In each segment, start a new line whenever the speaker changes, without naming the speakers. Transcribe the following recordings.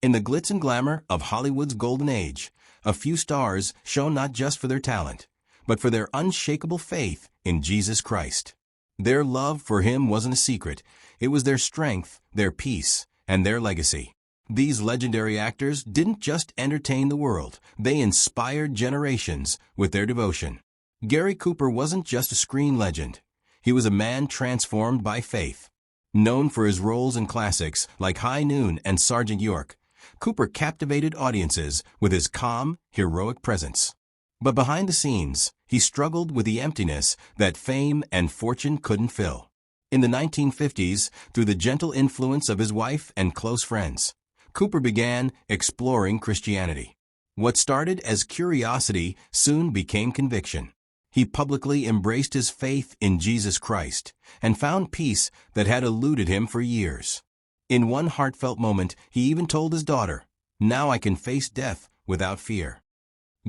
In the glitz and glamour of Hollywood's golden age, a few stars shone not just for their talent, but for their unshakable faith in Jesus Christ. Their love for him wasn't a secret. It was their strength, their peace, and their legacy. These legendary actors didn't just entertain the world, they inspired generations with their devotion. Gary Cooper wasn't just a screen legend. He was a man transformed by faith. Known for his roles in classics like High Noon and Sergeant York, Cooper captivated audiences with his calm, heroic presence. But behind the scenes, he struggled with the emptiness that fame and fortune couldn't fill. In the 1950s, through the gentle influence of his wife and close friends, Cooper began exploring Christianity. What started as curiosity soon became conviction. He publicly embraced his faith in Jesus Christ and found peace that had eluded him for years. In one heartfelt moment, he even told his daughter, "Now I can face death without fear."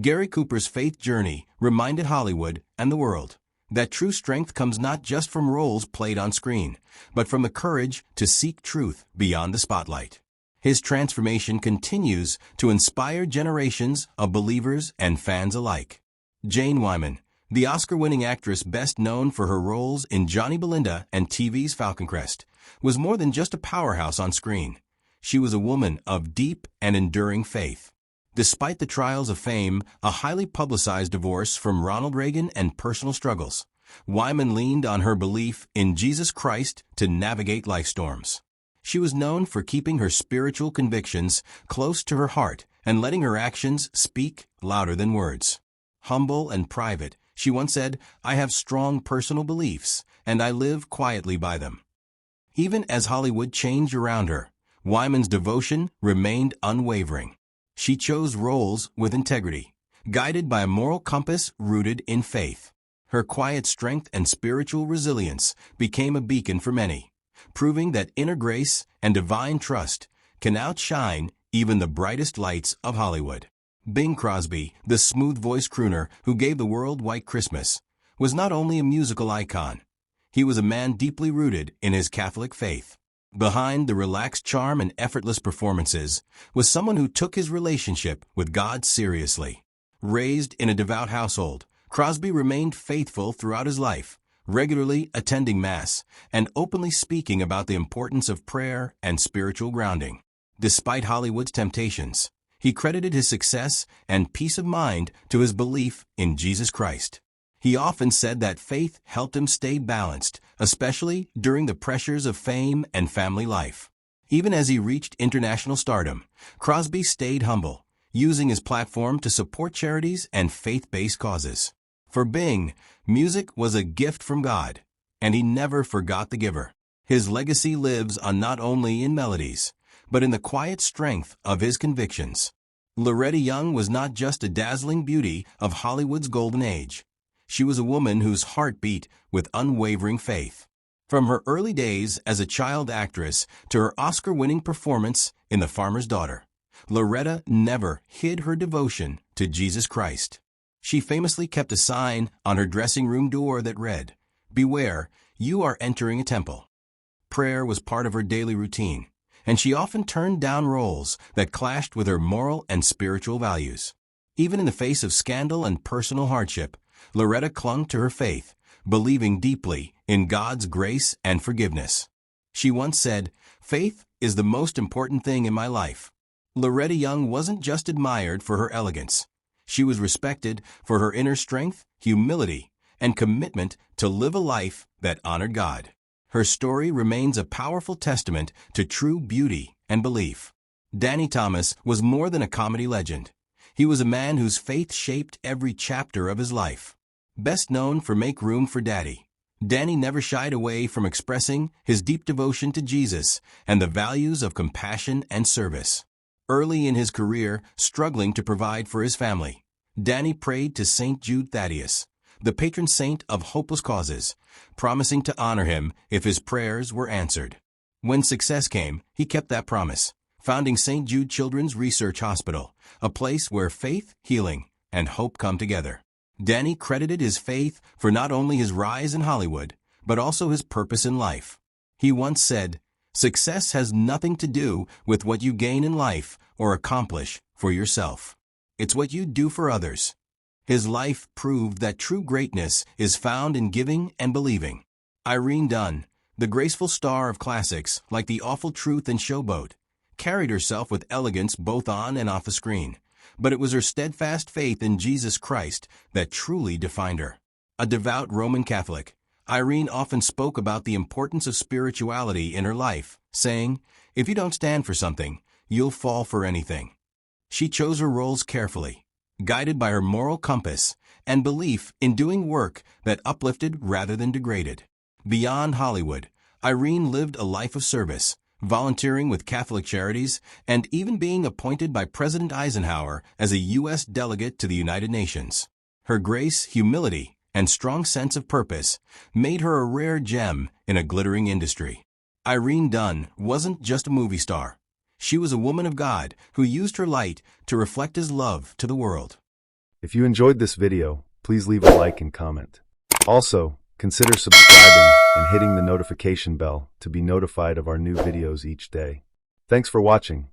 Gary Cooper's faith journey reminded Hollywood and the world that true strength comes not just from roles played on screen, but from the courage to seek truth beyond the spotlight. His transformation continues to inspire generations of believers and fans alike. Jane Wyman, the Oscar-winning actress best known for her roles in Johnny Belinda and TV's Falcon Crest, was more than just a powerhouse on screen. She was a woman of deep and enduring faith. Despite the trials of fame, a highly publicized divorce from Ronald Reagan, and personal struggles, Wyman leaned on her belief in Jesus Christ to navigate life storms. She was known for keeping her spiritual convictions close to her heart and letting her actions speak louder than words. Humble and private, she once said, "I have strong personal beliefs, and I live quietly by them." Even as Hollywood changed around her, Wyman's devotion remained unwavering. She chose roles with integrity, guided by a moral compass rooted in faith. Her quiet strength and spiritual resilience became a beacon for many, proving that inner grace and divine trust can outshine even the brightest lights of Hollywood. Bing Crosby, the smooth-voiced crooner who gave the world White Christmas, was not only a musical icon. He was a man deeply rooted in his Catholic faith. Behind the relaxed charm and effortless performances was someone who took his relationship with God seriously. Raised in a devout household, Crosby remained faithful throughout his life, regularly attending Mass and openly speaking about the importance of prayer and spiritual grounding. Despite Hollywood's temptations, he credited his success and peace of mind to his belief in Jesus Christ. He often said that faith helped him stay balanced, especially during the pressures of fame and family life. Even as he reached international stardom, Crosby stayed humble, using his platform to support charities and faith-based causes. For Bing, music was a gift from God, and he never forgot the giver. His legacy lives on not only in melodies, but in the quiet strength of his convictions. Loretta Young was not just a dazzling beauty of Hollywood's golden age. She was a woman whose heart beat with unwavering faith. From her early days as a child actress to her Oscar-winning performance in The Farmer's Daughter, Loretta never hid her devotion to Jesus Christ. She famously kept a sign on her dressing room door that read, "Beware, you are entering a temple." Prayer was part of her daily routine, and she often turned down roles that clashed with her moral and spiritual values. Even in the face of scandal and personal hardship, Loretta clung to her faith, believing deeply in God's grace and forgiveness. She once said, "Faith is the most important thing in my life." Loretta Young wasn't just admired for her elegance. She was respected for her inner strength, humility, and commitment to live a life that honored God. Her story remains a powerful testament to true beauty and belief. Danny Thomas was more than a comedy legend. He was a man whose faith shaped every chapter of his life. Best known for Make Room for Daddy, Danny never shied away from expressing his deep devotion to Jesus and the values of compassion and service. Early in his career, struggling to provide for his family, Danny prayed to St. Jude Thaddeus, the patron saint of hopeless causes, promising to honor him if his prayers were answered. When success came, he kept that promise, founding St. Jude Children's Research Hospital, a place where faith, healing, and hope come together. Danny credited his faith for not only his rise in Hollywood, but also his purpose in life. He once said, Success has nothing to do with what you gain in life or accomplish for yourself. It's what you do for others. His life proved that true greatness is found in giving and believing. Irene Dunne, the graceful star of classics like The Awful Truth and Showboat, carried herself with elegance both on and off the screen, but it was her steadfast faith in Jesus Christ that truly defined her. A devout Roman Catholic, Irene often spoke about the importance of spirituality in her life, saying, "If you don't stand for something, you'll fall for anything." She chose her roles carefully, guided by her moral compass and belief in doing work that uplifted rather than degraded. Beyond Hollywood, Irene lived a life of service, volunteering with Catholic charities and even being appointed by President Eisenhower as a U.S. delegate to the United Nations. Her grace, humility, and strong sense of purpose made her a rare gem in a glittering industry. Irene Dunne wasn't just a movie star. She was a woman of God who used her light to reflect His love to the world.
If you enjoyed this video, please leave a like and comment. Also, consider subscribing and hitting the notification bell to be notified of our new videos each day. Thanks for watching.